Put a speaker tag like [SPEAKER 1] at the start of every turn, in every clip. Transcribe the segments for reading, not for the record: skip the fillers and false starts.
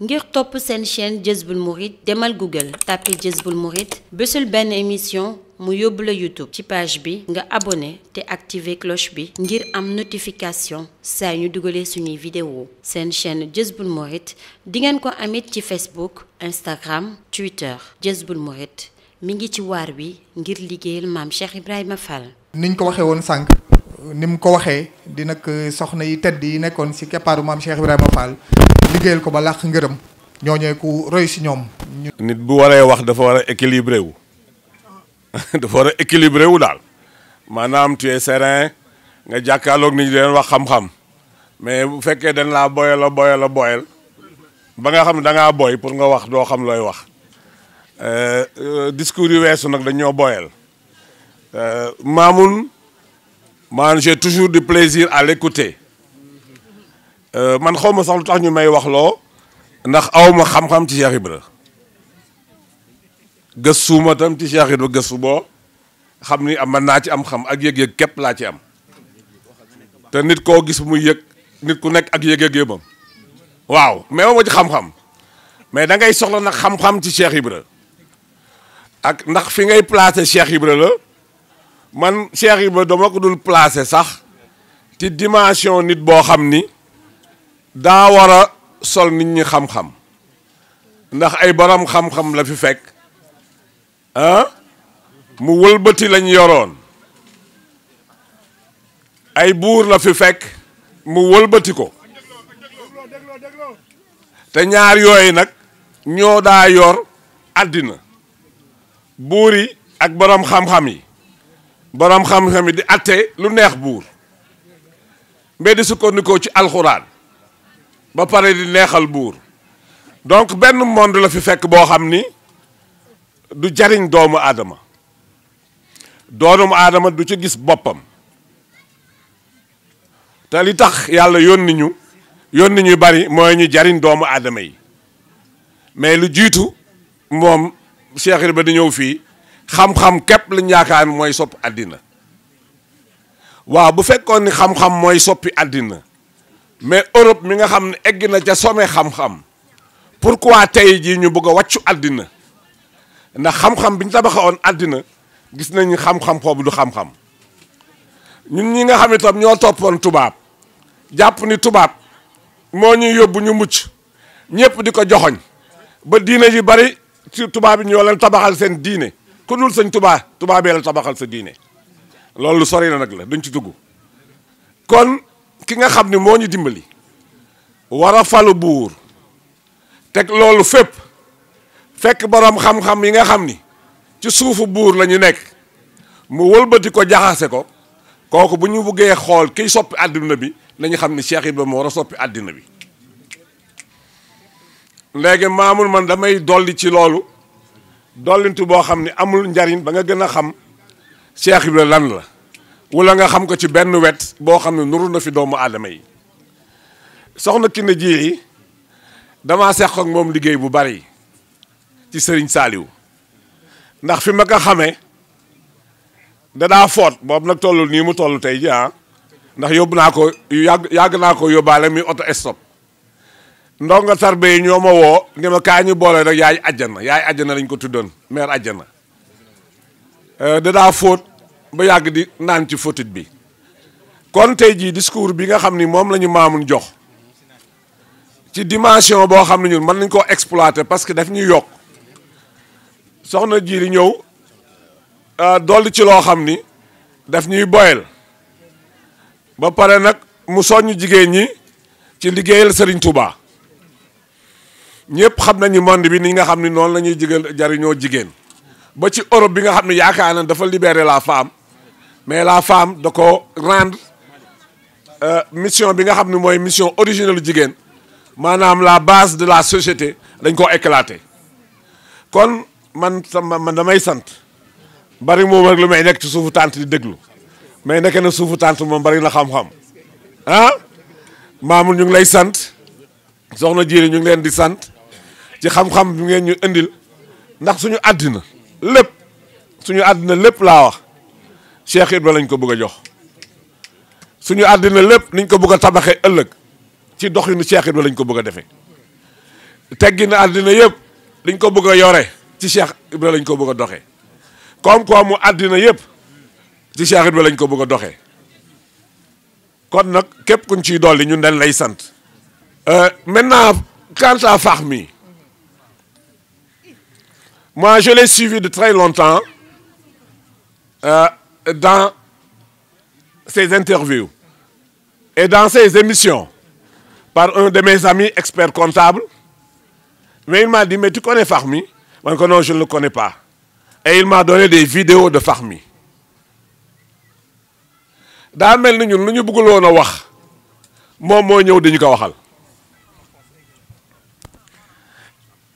[SPEAKER 1] ngir topp seen chaîne Jazboul Mouride demal Google tapé Jazboul Mouride bésul benn émission mu yóbbu la YouTube ci page bi nga abonné te activer cloche bi ngir am notification saa ñu dugalee suñuy vidéo seen chaîne Jazboul Mouride di ngeen ko amit ci Facebook Instagram Twitter Jazboul Mouride mi ngi ci waar wi ngir liggéeyal maam Cheikh Ibrahima Fall.
[SPEAKER 2] niñ ko waxee woon sànq ni mu ko waxee di nag soxna yi tedd yi nekkoon si keppaaru maam Cheikh Ibrahima Fall liggéeyal ko ba làq ngërëm ñooñee ku roy si ñoom.
[SPEAKER 3] nit bu waree wax dafa war a équilibré wu dafa war a équilibré wu daal maanaam tu es serein nga jàkkaarloog nit ñi leen wax xam-xam mais bu fekkee dañ laa boyal ba nga xam ne da ngaa boy pour nga wax doo xam looy wax discours yu weesu nag dañoo boyal Mamoun man j'ai toujours du plaisir à l'écouter man xaw ma sax lu tax ñu may wax loo ndax awma xam-xam ci Cheikh Ibra gëstuuma tam ci Cheikh Ibra gëstu boo xam ni am man naa ci am xam ak yëg-yëg képp laa ci am te nit koo gis muy yëg nit ku nekk ak yëg-yëgam waaw mais ma ci xam-xam mais da ngay soxla nag xam-xam ci Cheikh Ibra ak ndax fi ngay placer Cheikh Ibra la man Cheikh Ibra dama ko dul placer sax ci dimension nit boo xam ni daa war a sol nit ñi xam-xam ndax ay borom xam-xam la fi fekk mu wëlbati lañ yoroon ay buur la fi fekk mu wëlbati ko te ñaar yooyu nag ñoo daa yor àddina buur yi ak borom xam-xam yi borom xam-xam yi di atte lu neex buur mbé di sukkandikoo ci alxuraan ba pare di neexal buur donc benn monde la fi fekk boo xam ni du jariñ doomu aadama du ci gis boppam te li tax yàlla yónni ñu bari mooy ñu jariñ doomu aadama yi mais lu jiitu moom Cheikh Ibra di ñëw fii xam-xam képp lañ yaakaar mooy soppi àddina waaw bu fekkoon ni xam-xam mooy soppi àddina mais Europe mi nga xam ne egg na ca sommet xam-xam pourquoi tey jii ñu bëgg a wàccu àddina ndax xam-xam bi ñu tabaxoon àddina gis nañu xam-xam boobu du xam-xam ñun ñi nga xam itam ñoo toppoon tubaab jàpp ni tubaab moo ñuy yóbbu ñu mucc ñëpp di ko joxoñ ba diine ji bari ci tubaab yi ñoo leen tabaxal seen diine ku dul sëñ tubaabee la tabaxal sa diine loolu sori na nag la duñ ci dugg kon ki nga xam ni moo ñu dimbali war a falu buur teg loolu fépp fekk borom xam-xam yi nga xam ni ci suufu buur la ñu nekk mu wëlbati ko jaxase ko kooku bu ñu buggee xool kiy soppi àddina bi nañu xam ni Cheikh Ibra moo war a soppi àddina bi léegi Mamoun man damay dolli ci loolu dollintu boo xam ni amul njariñ ba nga gën a xam Cheikh Ibra lan la wala nga xam ko ci benn wet boo xam ne nuru na fi doomu aadama yi soxna Kiné Diéry damaa seq ak moom liggéey bu bari ci Serigne Saliou ndax fi ma ko xamee dadaa foot boobu nag tollul nii mu toll tey ji ndax yóbbu naa ko yàgg naa ko yóbbaale mi auto stop ndonga tarbe yi ñoo ma woo ngi ma kaa ñu boole rek yaay ajjana lañ ko tuddoon maire ajjana dadaa fóot ba yàgg di naan ci fóotit bi kon tey jii discours bi nga xam ni moom la ñu Mamoun jox ci dimension boo xam ne ñun mën nañ koo exploiter parce que daf ñuy yokk soxna Diéry ñëw dolli ci loo xam ni daf ñuy boyal ba pare nag mu soññ jigéen ñi ci liggéeyal Serigne Touba ñëpp xam nañu monde bi ni nga xam ni noonu la ñuy jariñoo jigéen ba ci Europe bi nga xam ne yaakaar na dafa libérer la femme mais la femme da ko rendre mission bi nga xam ne mooy mission originelle jigéen maanaam la base de la société dañ koo éclater kon man damay sant bari moom rek lu may nekk ci suufu tànt di déglu mais nekk na suufu tànt moom bari na xam-xam Mamoun ñu ngi lay sant soxna Diéry ñu ngi leen di sant ci xam-xam bi ngeen ñu indil ndax suñu àddina lépp laa wax Cheikh Ibra lañ ko bëgg a jox suñu àddina lépp niñ ko bëgg a tabaxee ëllëg ci doxinu Cheikh Ibra lañ ko bëgg a defee teggi na àddina yëpp liñ ko bëgg a yore ci Cheikh Ibra lañ ko bëgg a doxee koom-koomu àddina yëpp ci Cheikh Ibra lañ ko bëgg a doxee kon nag képp kuñ ciy dolli ñun dañ lay sant. Maintenant, quant à Fahmi, moi je l'ai suivi de très longtemps dans ses interviews et dans ses émissions par un de mes amis experts comptables. Mais il m'a dit, mais tu connais Fahmi? Moi, non, je ne le connais pas. Et il m'a donné des vidéos de Fahmi. Daa mel ni ñun lu ñu bëggul woon a wax moom moo ñëw dañu ko waxal.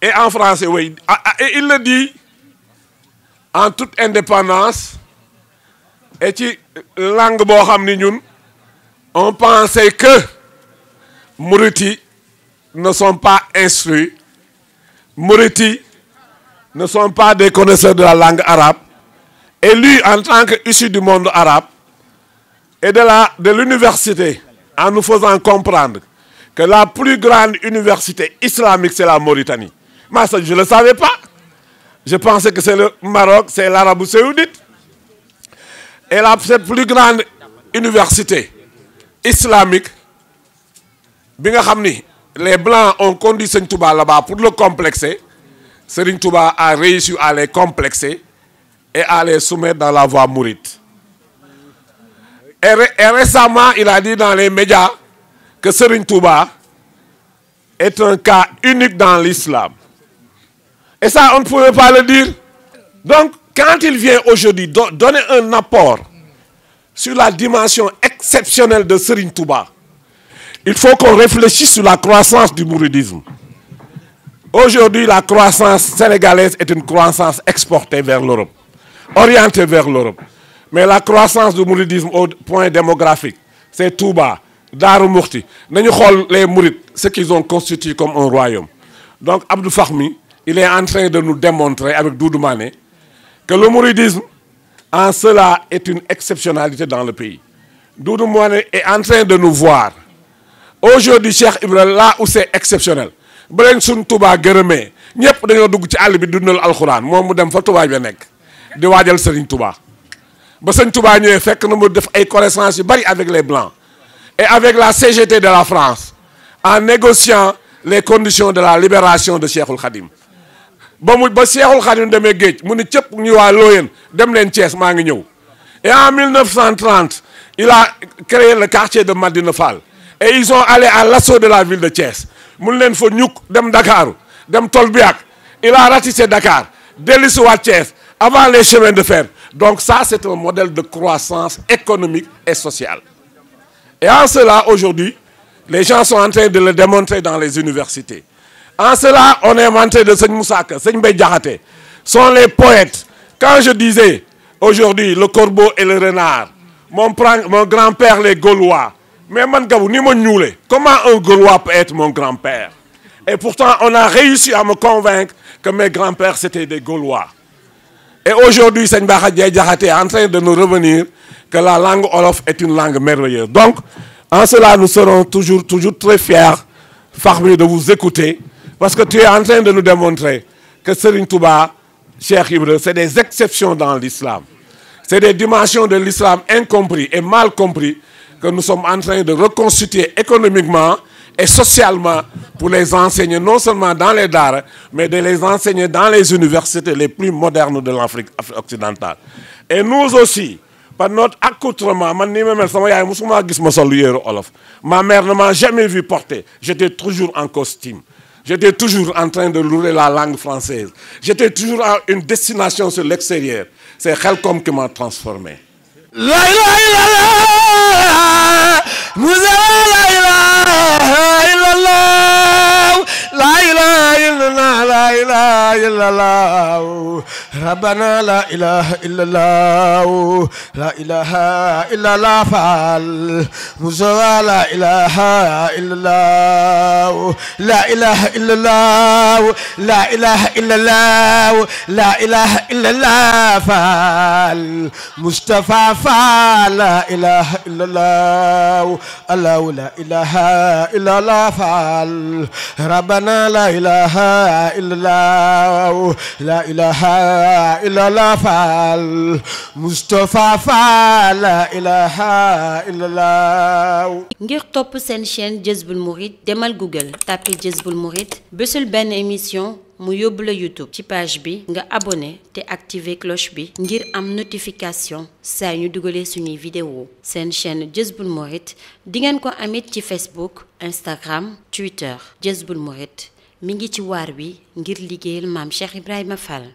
[SPEAKER 3] Et en français, oui. Et il le dit en toute indépendance. Et ci langue boo xam ni ñun on pensait que Mouriti ne sont pas instruits. Mouriti ne sont pas des connaisseurs de la langue arabe. Et lui, en tant qu'issu du monde arabe et de l'université, en nous faisant comprendre que la plus grande université islamique, c'est la Mauritanie. Moi, ça, je ne le savais pas. Je pensais que c'est le Maroc, c'est l'Arabie Saoudite. Et cette plus grande université islamique, les Blancs ont conduit Serigne Touba là-bas pour le complexer. Serigne Touba a réussi à les complexer et à les soumettre dans la voie mouride. Et récemment, il a dit dans les médias que Serigne Touba est un cas unique dans l'islam. Et ça, on ne pouvait pas le dire. Donc, quand il vient aujourd'hui donner un apport sur la dimension exceptionnelle de Serigne Touba, il faut qu'on réfléchisse sur la croissance du mouridisme. Aujourd'hui, la croissance sénégalaise est une croissance exportée vers l'Europe, orientée vers l'Europe. Mais la croissance du mouridisme au point démographique, c'est Touba, Darou Mourti. Nous regardons les mourides, ce qu'ils ont constitué comme un royaume. Donc, Abdou Fahmi, il est en train de nous démontrer avec Doudou Mané que le mouridisme, en cela, est une exceptionnalité dans le pays. Doudou Mané est en train de nous voir. Aujourd'hui, Cheikh Ibrahim, là où c'est exceptionnel, Bren Sun Touba gërëmee ñëpp dañoo dugg ci àll bi dundal alxuraan moom mu dem fa Touba bi nekk di waajal Serigne Touba ba Serigne Touba ñëwee fekk na mu def ay connaissances yu bari avec les Blancs et avec la CGT de la France en négociant les conditions de la libération de Cheikhoul Khadim ba Cheikhoul Khadim demee géej mu ni cëpp ñu waa Looyeen dem leen Thiès maa ngi ñëw. Et en 1930 il a créé le quartier de Madina Fall et ils sont allés à l'assaut de la ville de Thiès. Mun leen fa ñuk dem Dakar dem Tolbiac il a ratissé Dakar dellusiwaat Thiès avant les chemins de fer. Donc ça c'est un modèle de croissance économique et sociale. Et en cela aujourd'hui les gens sont en train de le démontrer dans les universités. En cela on est en train de Seigne Moussa Ka, Seigne Mbaye Diakhaté sont les poètes. Quand je disais aujourd'hui le corbeau et le renard, mon grand-père les Gaulois. Mais comment un Gaulois peut être mon grand-père? Et pourtant, on a réussi à me convaincre que mes grands-pères, c'était des Gaulois. Et aujourd'hui, Seigne Bakhadia Diakhaté est en train de nous revenir que la langue Wolof est une langue merveilleuse. Donc, en cela, nous serons toujours très fiers, Fahmi, de vous écouter, parce que tu es en train de nous démontrer que Serigne Touba, Cheikh Ibra, c'est des exceptions dans l'islam. C'est des dimensions de l'islam incomprises et mal comprises que nous sommes en train de reconstituer économiquement et socialement pour les enseigner non seulement dans les daara, mais de les enseigner dans les universités les plus modernes de l'Afrique occidentale. Et nous aussi, par notre accoutrement, ma mère ne m'a jamais vu porter. J'étais toujours en costume. J'étais toujours en train de louer la langue française. J'étais toujours à une destination sur l'extérieur. C'est Khelcom qui m'a transformé. La ilaha illallah, la ilaha illallah, la ilaha illallah, la ilaha illallah.
[SPEAKER 4] الله ربنا لا إله إلا الله لا إله إلا الله فعل مزوى لا إله إلا الله لا إله إلا الله لا إله إلا الله لا إله إلا الله فعل مصطفى فعل لا إله إلا الله الله لا إله إلا الله فعل ربنا لا إله إلا الله لا إله إلا الله فعل مصطفى فعل لا إله إلا الله.
[SPEAKER 1] ngir topp seen chaîne Jazboul Mouride demal Google tapé Jazboul Mouride bésul benn émission mu yóbbu la YouTube ci page bi nga abonné te activer cloche bi ngir am notification saa ñu dugalee suñuy vidéo seen chaîne Jazboul Mouride di ngeen ko amit ci Facebook Instagram Twitter Jazboul Mouride mi ngi ci waar wi ngir liggéeyal maam Cheikh Ibrahima Fall.